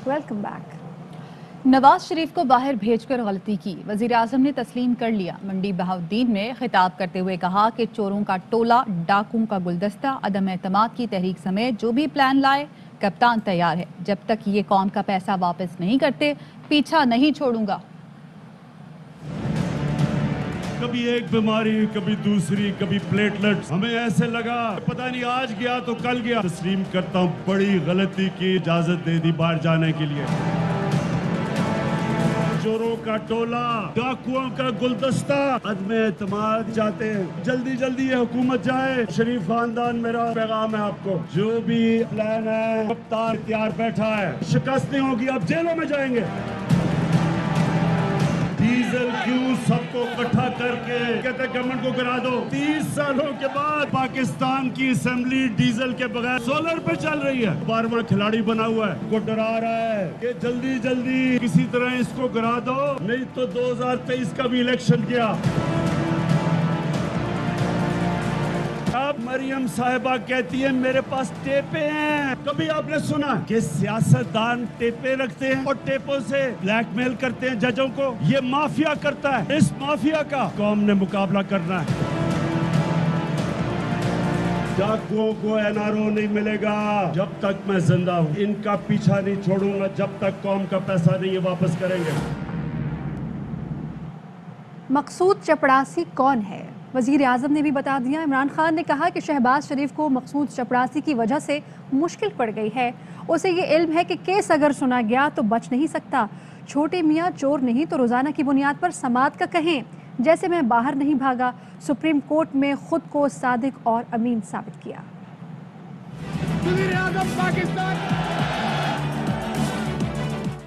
Welcome back. Nawaz Sharif को बाहर भेजकर गलती की, वजीर आजम ने तस्लीम कर लिया। मंडी बहाउद्दीन में खिताब करते हुए कहा कि चोरों का टोला, डाकुओं का गुलदस्ता, अदम एतमाद की तहरीक समेत जो भी प्लान लाए, कप्तान तैयार है। जब तक ये कौम का पैसा वापस नहीं करते, पीछा नहीं छोड़ूंगा। कभी एक बीमारी, कभी दूसरी, कभी प्लेटलेट्स, हमें ऐसे लगा पता नहीं आज गया तो कल गया। तस्लीम करता हूँ बड़ी गलती की, इजाजत दे दी बाहर जाने के लिए। चोरों का टोला, डाकुओं का गुलदस्ता, अदम एतमाद जाते हैं। जल्दी जल्दी ये हुकूमत जाए। शरीफ खानदान, मेरा पैगाम है आपको, जो भी प्लान है कप्तान तैयार बैठा है, शिकस्त नहीं होगी, अब जेलों में जाएंगे। डीजल क्यों सबको इकट्ठा करके कहते गवर्नमेंट को गिरा दो। 30 सालों के बाद पाकिस्तान की असेंबली डीजल के बगैर सोलर पे चल रही है। 12वां खिलाड़ी बना हुआ है, को डरा रहा है कि जल्दी जल्दी किसी तरह इसको गिरा दो, नहीं तो 2023 का भी इलेक्शन किया। अब मरियम साहिबा कहती है मेरे पास टेपे हैं। कभी आपने सुना कि सियासतदान टेपे रखते हैं और टेपों से ब्लैकमेल करते हैं जजों को? ये माफिया करता है। इस माफिया का कौम ने मुकाबला करना है। डाकुओं को एनआरओ नहीं मिलेगा जब तक मैं जिंदा हूँ। इनका पीछा नहीं छोड़ूंगा जब तक कौम का पैसा नहीं ये वापस करेंगे। मकसूद चपड़ासी कौन है? वजीर आजम ने भी बता दिया। इमरान खान ने कहा कि शहबाज शरीफ को मकसूद चपड़ासी की वजह से मुश्किल पड़ गई है। उसे ये इल्म है कि केस अगर सुना गया तो बच नहीं सकता। छोटे मियाँ चोर नहीं तो रोज़ाना की बुनियाद पर समात का कहें। जैसे मैं बाहर नहीं भागा, सुप्रीम कोर्ट में खुद को सादिक और अमीन साबित किया। वजीर आज़म पाकिस्तान।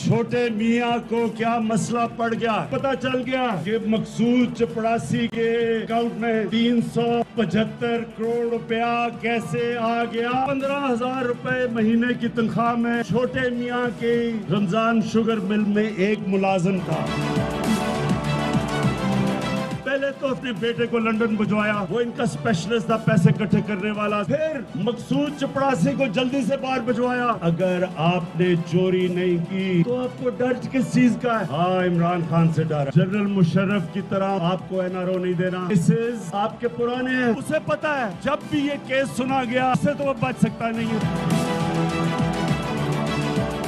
छोटे मियाँ को क्या मसला पड़ गया? पता चल गया कि मकसूद चपड़ासी के अकाउंट में 375 करोड़ रुपया कैसे आ गया। 15,000 रुपए महीने की तनख्वाह में छोटे मियाँ के रमजान शुगर मिल में एक मुलाजिम था। पहले तो अपने बेटे को लंदन भिजवाया, वो इनका स्पेशलिस्ट था पैसे इकट्ठे करने वाला। फिर मकसूद चपड़ासी को जल्दी से बाहर भिजवाया। अगर आपने चोरी नहीं की तो आपको डर किस चीज का है? हाँ, इमरान खान से डर। जनरल मुशर्रफ की तरह आपको एनआरओ नहीं देना। केसेस आपके पुराने हैं, उसे पता है जब भी ये केस सुना गया इससे तो वो बच सकता नहीं है।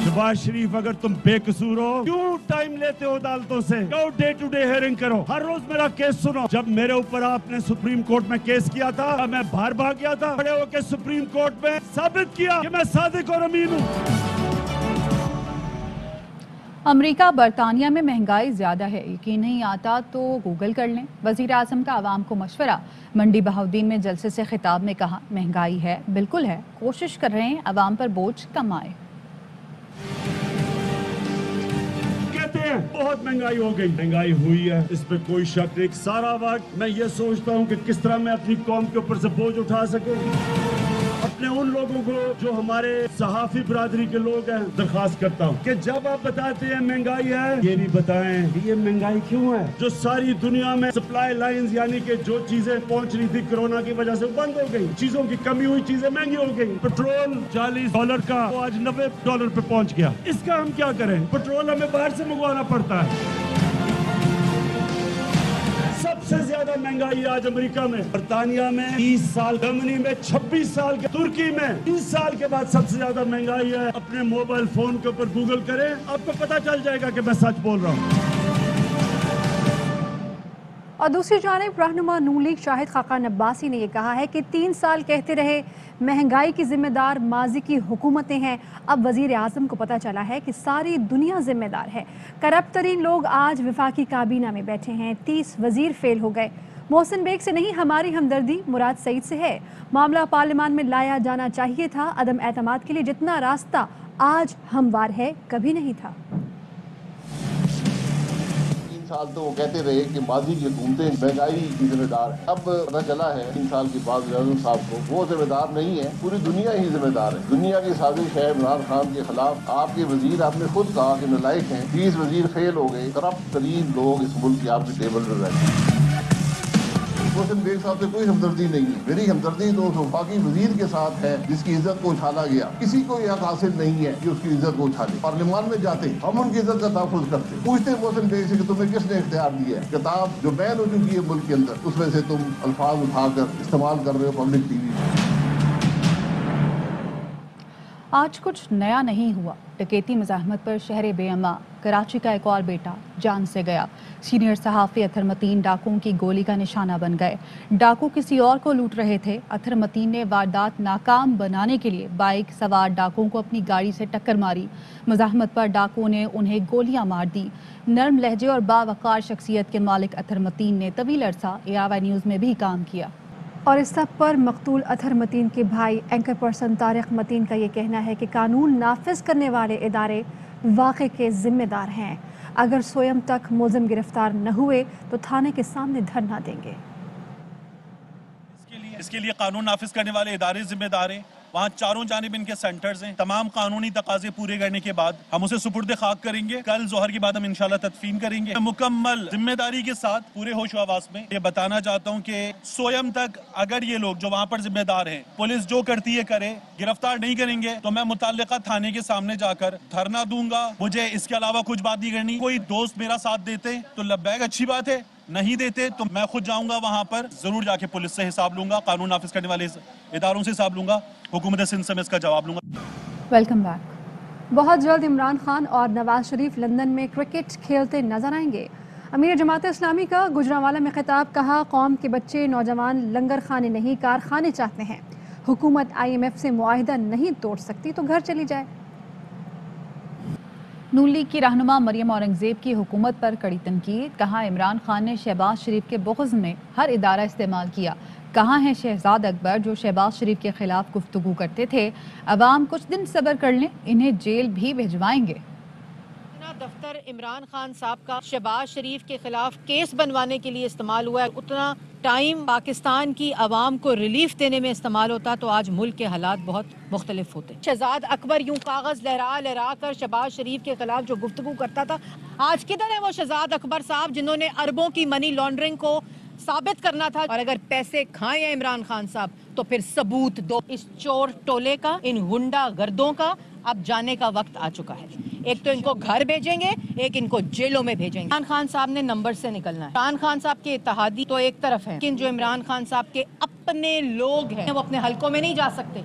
शहबाज शरीफ, अगर तुम बेकसूर हो क्यों टाइम लेते हो अदालतों से? कहो डे टू डे हियरिंग करो, हर रोज मेरा केस सुनो। जब मेरे ऊपर आपने सुप्रीम कोर्ट में केस किया था, मैं बाहर भाग गया था। खड़े होकर सुप्रीम कोर्ट में साबित किया कि मैं सादिक और अमीन हूँ। अमेरिका बरतानिया में महंगाई ज्यादा है, यकीन नहीं आता तो गूगल कर लें। वजीर आजम का आवाम को मशवरा। मंडी बहाउद्दीन में जलसे से खिताब में कहा महंगाई है, बिल्कुल है, कोशिश कर रहे हैं आवाम पर बोझ कम आए। बहुत महंगाई हो गई, महंगाई हुई है, इस पे कोई शक नहीं। सारा वक्त मैं ये सोचता हूँ कि किस तरह मैं अपनी कौम के ऊपर से बोझ उठा सकूं। अपने उन लोगों को जो हमारे सहाफी बिरादरी के लोग हैं दरखास्त करता हूँ कि जब आप बताते हैं महंगाई है, ये भी बताएं कि ये महंगाई क्यों है। जो सारी दुनिया में सप्लाई लाइंस यानी कि जो चीजें पहुंच रही थी कोरोना की वजह से बंद हो गई, चीजों की कमी हुई, चीजें महंगी हो गई। पेट्रोल $40 का वो आज $90 पे पहुंच गया। इसका हम क्या करें? पेट्रोल हमें बाहर से मंगवाना पड़ता है। सबसे ज्यादा महंगाई आज अमेरिका में, बरतानिया में 30 साल, जर्मनी में 26 साल, तुर्की में 30 साल के बाद सबसे ज्यादा महंगाई है। अपने मोबाइल फोन के ऊपर गूगल करें, आपको पता चल जाएगा कि मैं सच बोल रहा हूँ। और दूसरी जानिब रहनुमा नून लीग शाहिद खाकान अब्बासी ने यह कहा है कि 3 साल कहते रहे महंगाई की जिम्मेदार माजी की हुकूमतें हैं। अब वजीर आजम को पता चला है कि सारी दुनिया जिम्मेदार है। करप्ट तरीन लोग आज विफाकी काबीना में बैठे हैं। 30 वजीर फेल हो गए। मोहसिन बेग से नहीं, हमारी हमदर्दी मुराद सईद से है। मामला पार्लियामान में लाया जाना चाहिए था। अदम एतमाद के लिए जितना रास्ता आज हमवार है, कभी नहीं था। साल तो वो कहते रहे कि माजी की हुकूमतें महंगाई की जिम्मेदार है। अब पता चला है 3 साल के बाद आजम साहब को वो जिम्मेदार नहीं है, पूरी दुनिया ही जिम्मेदार है। दुनिया की साजिश है इमरान खान के खिलाफ। आपके वजीर, आपने खुद कहा कि नालायक हैं। 30 वजीर फेल हो गए। करप्ट तरीन लोग इस मुल्क की आपकी टेबल पर बैठे। محسن بیگ صاحب سے کوئی ہمدردی نہیں ہے. میری ہمدردی تو اس وفاقی وزیر کے ساتھ ہے جس کی عزت کو اچھالا گیا. کسی کو یہ حق حاصل نہیں ہے کہ اس کی عزت کو اچھالے. پارلیمان میں جاتے ہم ان کی عزت کا تحفظ کرتے, پوچھتے محسن بیگ سے کہ تمہیں کس نے اختیار دیا ہے. کتاب جو بین ہو چکی ہے ملک کے اندر, اس میں سے تم الفاظ اٹھا کر استعمال کر رہے ہو پبلک ٹی وی. آج کچھ نیا نہیں ہوا. ڈکیتی مزاحمت پر شہر بے امان کراچی کا ایک اور بیٹا جان سے گیا. سینئر صحافی اطہر متین ڈاکوؤں کی گولی کا نشانہ بن گئے. ڈاکو کسی اور کو لوٹ رہے تھے. اطہر متین نے واردات ناکام بنانے کے لیے بائک سوار ڈاکوؤں کو اپنی گاڑی سے ٹکر ماری. مزاحمت پر ڈاکوؤں نے انہیں گولیاں مار دی. نرم لہجے اور باوقار شخصیت کے مالک اطہر متین نے طویل عرصہ ARY نیوز میں بھی کام کیا. اور اس سب پر مقتول اطہر متین کے بھائی اینکر پرسن طارق متین کا یہ کہنا ہے کہ قانون نافذ کرنے والے ادارے واقعے کے ذمہ دار ہیں. اگر سویم تک ملزم گرفتار نہ ہوئے تو تھانے کے سامنے دھرنا دیں گے. اس کے لیے قانون نافذ کرنے والے ادارے ذمہ دار ہیں. وہاں چاروں جانب ان کے سینٹرز ہیں. تمام قانونی تقاضے پورے کرنے کے بعد ہم اسے سپرد خاک کریں گے. کل ظہر کے بعد ہم انشاءاللہ تدفین کریں گے. مکمل ذمہ داری کے ساتھ پورے ہوش و حواس میں یہ بتانا چاہتا ہوں کہ سویم تک اگر یہ لوگ جو وہاں پر ذمہ دار ہیں, پولیس جو کرتی ہے کرے, گرفتار نہیں کریں گے تو میں متعلقہ تھانے کے سامنے جا کر دھرنا دوں گا. مجھے اس کے علاوہ کچھ بات نہیں کرنی. کوئی دوست میرا ساتھ دیتے تو لبیک, اچھی بات ہے. نہیں دیتے تو میں خود جاؤں گا وہاں پر, ضرور جا کے پولیس سے حساب لوں گا, قانون نافذ کرنے والے اداروں سے حساب لوں گا, حکومت سندھ سے میں اس کا جواب لوں گا. Welcome back. بہت جلد عمران خان اور نواز شریف لندن میں کرکٹ کھیلتے نظر آئیں گے. امیر جماعت اسلامی کا گجرانوالہ میں خطاب. کہا قوم کے بچے نوجوان لنگر خانے نہیں کارخانے چاہتے ہیں. حکومت IMF سے معاہدہ نہیں توڑ سکتی تو گھر چلی جائے. نون لیگ کی رہنما مریم اورنگزیب کی حکومت پر کڑی تنقید. کہا عمران خان نے شہباز شریف کے بغض میں ہر ادارہ استعمال کیا. کہاں ہیں شہزاد اکبر جو شہباز شریف کے خلاف گفتگو کرتے تھے. عوام کچھ دن صبر کر لیں, انہیں جیل بھی بھجوائیں گے. دفتر عمران خان صاحب کا شہباز شریف کے خلاف کیس بنوانے کے لیے استعمال ہوا ہے, اتنا ٹائم پاکستان کی عوام کو ریلیف دینے میں استعمال ہوتا تو آج ملک کے حالات بہت مختلف ہوتے. شہزاد اکبر یوں کاغذ لہرا لہرا کر شہباز شریف کے خلاف جو گفتگو کرتا تھا, آج کدھر ہے وہ شہزاد اکبر صاحب جنہوں نے اربوں کی منی لانڈرنگ کو ثابت کرنا تھا. اور اگر پیسے کھائیں ہیں عمران خان صاحب تو پھر ثبوت دو. اس چور ٹولے کا, ان ہنڈا گردوں کا اب جانے کا وقت آ چکا ہے. ایک تو ان کو گھر بھیجیں گے, ایک ان کو جیلوں میں بھیجیں گے. عمران خان صاحب نے نمبر سے نکلنا ہے. عمران خان صاحب کے اتحادی تو ایک طرف ہیں, لیکن جو عمران خان صاحب کے اپنے لوگ ہیں وہ اپنے حلقوں میں نہیں جا سکتے.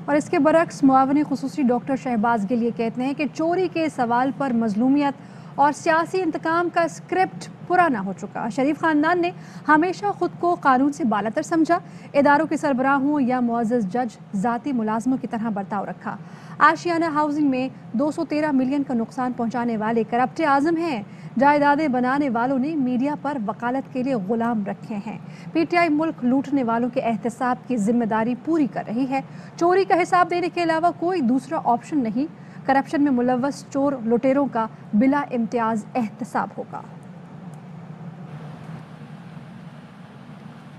اور اس کے برعکس معاون خصوصی ڈاکٹر شہباز گل یہ کہتے ہیں کہ چوری کے سوال پر مظلومیت اور سیاسی انتقام کا اسکرپٹ پرانا ہو چکا. شریف خاندان نے ہمیشہ خود کو قانون سے بالاتر سمجھا. اداروں کے سربراہوں یا معزز جج ذاتی ملازموں کی طرح برتاؤ رکھا. آشیانہ ہاؤسنگ میں 213 ملین کا نقصان پہنچانے والے کرپٹ اعظم ہیں. جائیدادیں بنانے والوں نے میڈیا پر وکالت کے لیے غلام رکھے ہیں. PTI ملک لوٹنے والوں کے احتساب کی ذمہ داری پوری کر رہی ہے. چوری کا حساب دینے کے علاوہ کوئی دوسرا آپشن نہیں. کرپشن میں ملوث چور لٹیروں کا بلا امتیاز احتساب ہوگا.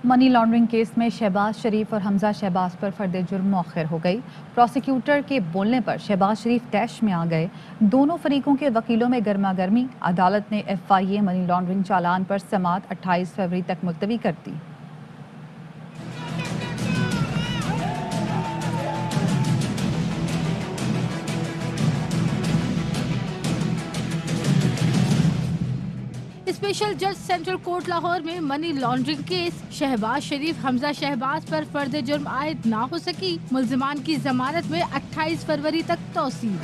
منی لانڈرنگ کیس میں شہباز شریف اور حمزہ شہباز پر فرد جرم مؤخر ہو گئی. پروسیکیوٹر کے بولنے پر شہباز شریف طیش میں آ گئے. دونوں فریقوں کے وکیلوں میں گرما گرمی. عدالت نے FIA منی لانڈرنگ چالان پر سماعت 28 فروری تک ملتوی کر دی. اسپیشل جج سینٹرل کورٹ لاہور میں منی لانڈرنگ کیس. شہباز شریف حمزہ شہباز پر فرد جرم عائد نہ ہو سکی. ملزمان کی ضمانت میں 28 فروری تک توسیع.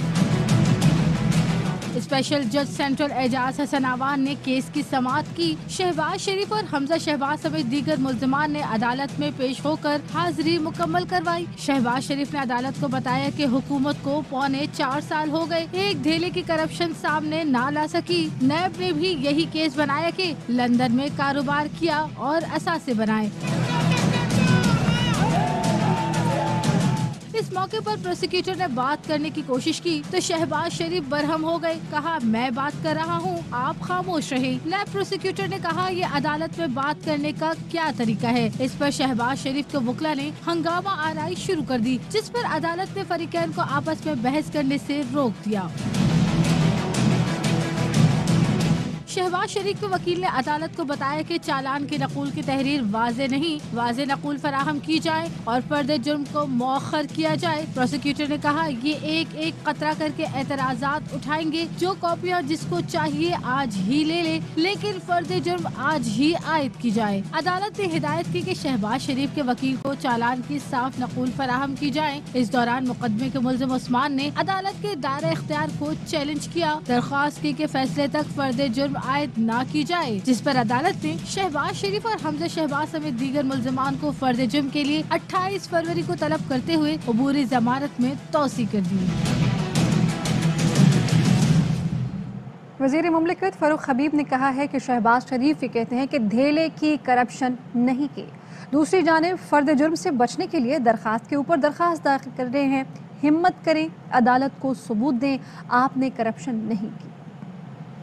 اسپیشل جج سینٹرل اعجاز حسن آوان نے کیس کی سماعت کی. شہباز شریف اور حمزہ شہباز سمیت دیگر ملزمان نے عدالت میں پیش ہو کر حاضری مکمل کروائی. شہباز شریف نے عدالت کو بتایا کہ حکومت کو 4.25 سال ہو گئے, ایک دھیلے کی کرپشن سامنے نہ لا سکی. نیب نے بھی یہی کیس بنایا کہ لندن میں کاروبار کیا اور اثاثے بنائے. اس موقع پر پروسیکیوٹر نے بات کرنے کی کوشش کی تو شہباز شریف برہم ہو گئے. کہا میں بات کر رہا ہوں, آپ خاموش رہیں. نیب پروسیکیوٹر نے کہا یہ عدالت میں بات کرنے کا کیا طریقہ ہے. اس پر شہباز شریف کے وکلا نے ہنگامہ آرائی شروع کر دی, جس پر عدالت نے فریقین کو آپس میں بحث کرنے سے روک دیا. शहबाज शरीफ के वकील ने अदालत को बताया कि चालान के नकूल की तहरीर वाज़े नकूल फराहम की जाए और फर्द जुर्म को मौखर किया जाए। प्रोसिक्यूटर ने कहा ये एक एक कतरा करके एतराजात उठाएंगे, जो कॉपियाँ जिसको चाहिए आज ही ले ले, लेकिन फर्द जुर्म आज ही आयद की जाए। अदालत ने हिदायत की कि शहबाज शरीफ के वकील को चालान की साफ नकूल फराहम की जाए। इस दौरान मुकदमे के मुल्जिम उस्मान ने अदालत के दायरे इख्तियार को चैलेंज किया, दरख्वास्त की कि फैसले तक फर्द जुर्म आयद न की जाए, जिस पर अदालत ने शहबाज शरीफ और हमजा शहबाज समेत दीगर मुल्जिमान को फर्द जुर्म के लिए 28 फरवरी को तलब करते हुए अबूरी जमानत में तौसी कर दी। वज़ीर मुमलिकत फ़ारूक हबीब ने कहा है कि शहबाज शरीफ ये कहते हैं कि धेले की करप्शन नहीं की। दूसरी जानिब फर्द जुर्म से बचने के लिए दरख्वास्त के ऊपर दरख्वास्त दाखिल कर रहे हैं। हिम्मत करें, अदालत को सबूत दें, आपने करप्शन नहीं की।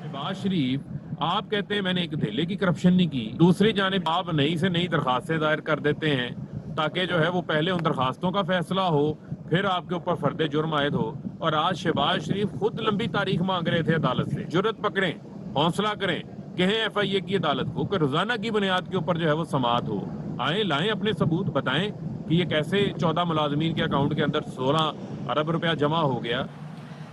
शहबाज शरीफ आप कहते हैं मैंने एक धेले की करप्शन नहीं की, दूसरी जानिब आप नई से नई दरख्वास्तें दायर कर देते हैं ताकि जो है वो पहले उन दरख्वास्तों का फैसला हो, फिर आपके ऊपर फर्द जुर्म आयद हो। और आज शहबाज शरीफ खुद लंबी तारीख मांग रहे थे अदालत से। जुर्रत पकड़ें, हौसला करें, कहें FIA की अदालत को कि रोजाना की बुनियाद के ऊपर जो है वो समाअत हो। आए लाएं अपने सबूत, बताएं कि ये कैसे 14 मुलाजमीन के अकाउंट के अंदर 16 अरब रुपया जमा हो गया।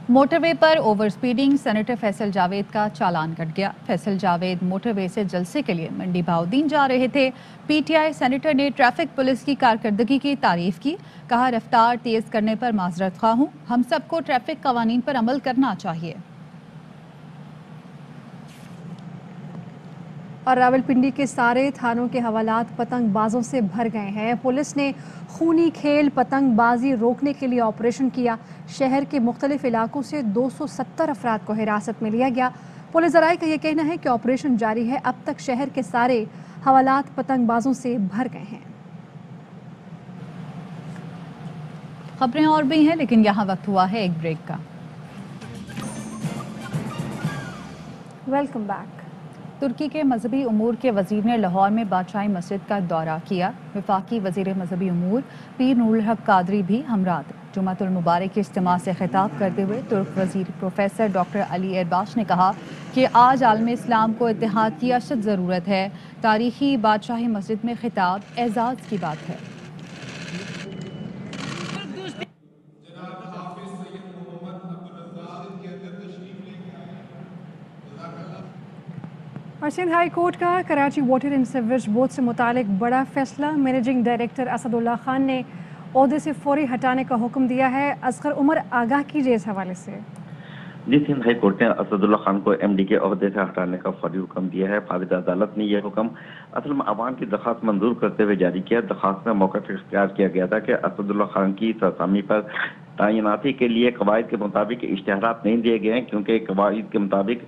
मोटरवे पर over speeding, senator Faisal Javed का चालान कट गया। फैसल जावेद मोटरवे से जलसे के लिए मंडी बहाउद्दीन जा रहे थे। PTI सेनेटर ने ट्रैफिक पुलिस की कारकर्दगी की तारीफ की, कहा रफ्तार तेज करने पर माजरत ख्वाह हूँ, हम सबको ट्रैफिक कवानीन पर अमल करना चाहिए। और रावलपिंडी के सारे थानों के हवालात पतंगबाजों से भर गए हैं। पुलिस ने खूनी खेल पतंगबाजी रोकने के लिए ऑपरेशन किया। शहर के मुख्तलिफ इलाकों से 270 अफराद को हिरासत में लिया गया। पुलिस ज़राए का ये कहना है कि ऑपरेशन जारी है। अब तक शहर के सारे हवालात पतंगबाजों से भर गए हैं। खबरें और भी हैं, लेकिन यहाँ वक्त हुआ है एक ब्रेक का। Welcome back. तुर्की के मजहबी उमूर के वजीर ने लाहौर में बादशाही मस्जिद का दौरा किया। वफाकी वजीर मजहबी उमूर पीर नूरुल हक कादरी भी हमरा थे। जुमातुल मुबारक के इज्तिमा से खिताब करते हुए तुर्क वजीर प्रोफेसर डॉक्टर अली एरबाश ने कहा कि आज आलम इस्लाम को इत्तेहाद की अशद ज़रूरत है। तारीखी बादशाही मस्जिद में खिताब एजाज़ की बात है। और सिंध हाई कोर्ट का Karachi water and sewerage board से मुतालिक बड़ा फैसला। मैनेजिंग डायरेक्टर असदुल्ला खान ने ओहदे से फौरी हटाने का हुक्म दिया है। असगर उमर आगाह कीजिए इस हवाले से। जी, सिंध हाई कोर्ट ने असदुल्ला खान को MD के ओहदे से हटाने का फौरी हुक्म दिया है। फारिद अदालत ने यह हुक्म असल में अवान की दरख्वास्त मंजूर करते हुए जारी किया। दरख्वास्त में मौक़िफ़ इख्तियार किया गया था कि असदुल्ला खान की सरसामी पर तैनाती के लिए कवायद के मुताबिक इश्तिहारात नहीं दिए गए हैं, क्योंकि कवायद के मुताबिक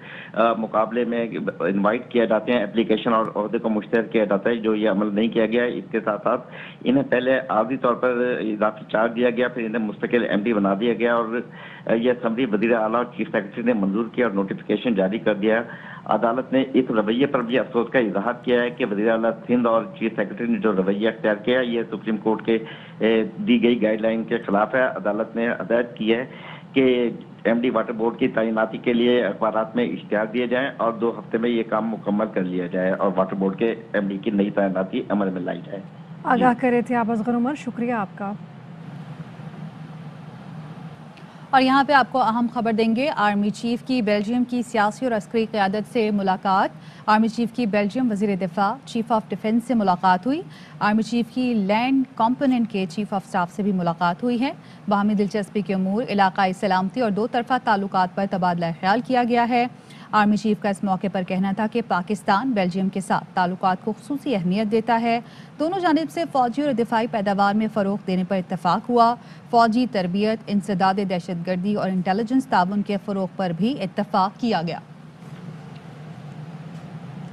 मुकाबले में इनवाइट किया जाते हैं, एप्लीकेशन और ओहदे को मुश्तहर किया जाता है, जो ये अमल नहीं किया गया है। इसके साथ साथ इन्हें पहले आर्जी तौर पर इजाफी चार्ज दिया गया, फिर इन्हें मुस्तकिल MD बना दिया गया और यह असम्बली वज़ीर आला और चीफ सेक्रेटरी ने मंजूर किया और नोटिफिकेशन जारी कर दिया। अदालत ने इस रवैये पर भी अफसोस का इजहार किया है कि वज़ीर आला सिंध और चीफ सेक्रेटरी ने जो रवैया अख्तियार किया है, ये सुप्रीम कोर्ट के दी गई गाइडलाइन के खिलाफ है। अदालत ने हदायत की है कि MD वाटर बोर्ड की तैनाती के लिए अखबारात में इश्तिहार दिए जाएं और 2 हफ्ते में ये काम मुकम्मल कर लिया जाए और वाटर बोर्ड के MD की नई तैनाती अमल में लाई जाए। आगाह करे थे आप असगर उमर, शुक्रिया आपका। और यहाँ पे आपको अहम खबर देंगे। आर्मी चीफ की बेल्जियम की सियासी और अस्करी क़यादत से मुलाकात। आर्मी चीफ की बेल्जियम वज़ीर दिफा चीफ ऑफ डिफेंस से मुलाकात हुई। आर्मी चीफ की लैंड कॉम्पोनेंट के चीफ ऑफ स्टाफ से भी मुलाकात हुई है। बाहमी दिलचस्पी के अमूर, इलाकाई सलामती और 2 तरफ़ा ताल्लुकात पर तबादला ख्याल किया गया है। आर्मी चीफ का इस मौके पर कहना था कि पाकिस्तान बेल्जियम के साथ ताल्लुकात को खुसूसी अहमियत देता है। दोनों जानिब से फ़ौजी और दिफाई पैदावार में फ़रोग़ देने पर इत्तफ़ाक़ हुआ। फ़ौजी तरबियत, इंसदाद दहशतगर्दी और इंटेलिजेंस ताउन के फ़रोग़ पर भी इत्तफ़ाक़ किया गया।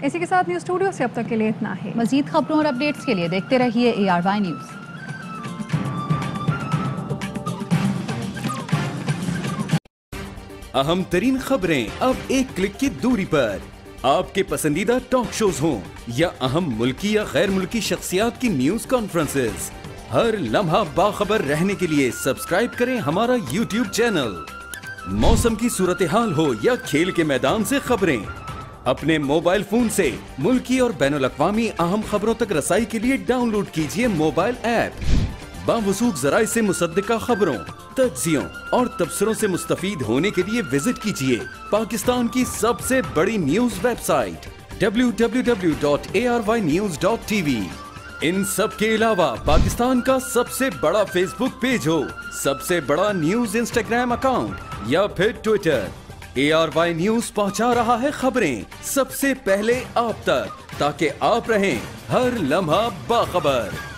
इसी के साथ न्यूज़ स्टूडियो से अब तक के लिए इतना ही। मज़ीद खबरों और अपडेट्स के लिए देखते रहिए ARY न्यूज़। अहम तरीन खबरें अब एक क्लिक की दूरी पर। आपके पसंदीदा टॉक शोज हों या अहम मुल्की या गैर मुल्की शख्सियात की न्यूज कॉन्फ्रेंसेस, हर लम्हा बाखबर रहने के लिए सब्सक्राइब करें हमारा YouTube चैनल। मौसम की सूरत हाल हो या खेल के मैदान से खबरें, अपने मोबाइल फोन से मुल्की और बैनुल-अक़वामी अहम खबरों तक रसाई के लिए डाउनलोड कीजिए मोबाइल ऐप। बावसूख ज़राए से मुसद्दिका खबरों, तज्ज़ियों और तबसरों से मुस्तफ़ीद होने के लिए विजिट कीजिए पाकिस्तान की सबसे बड़ी न्यूज़ वेबसाइट www.arYnews.tv। इन सब के अलावा पाकिस्तान का सबसे बड़ा फेसबुक पेज हो, सबसे बड़ा न्यूज़ इंस्टाग्राम अकाउंट या फिर ट्विटर, ARY न्यूज़ पहुंचा रहा है खबरें सबसे पहले आप तक, ताकि आप रहें हर लम्हा बाखबर।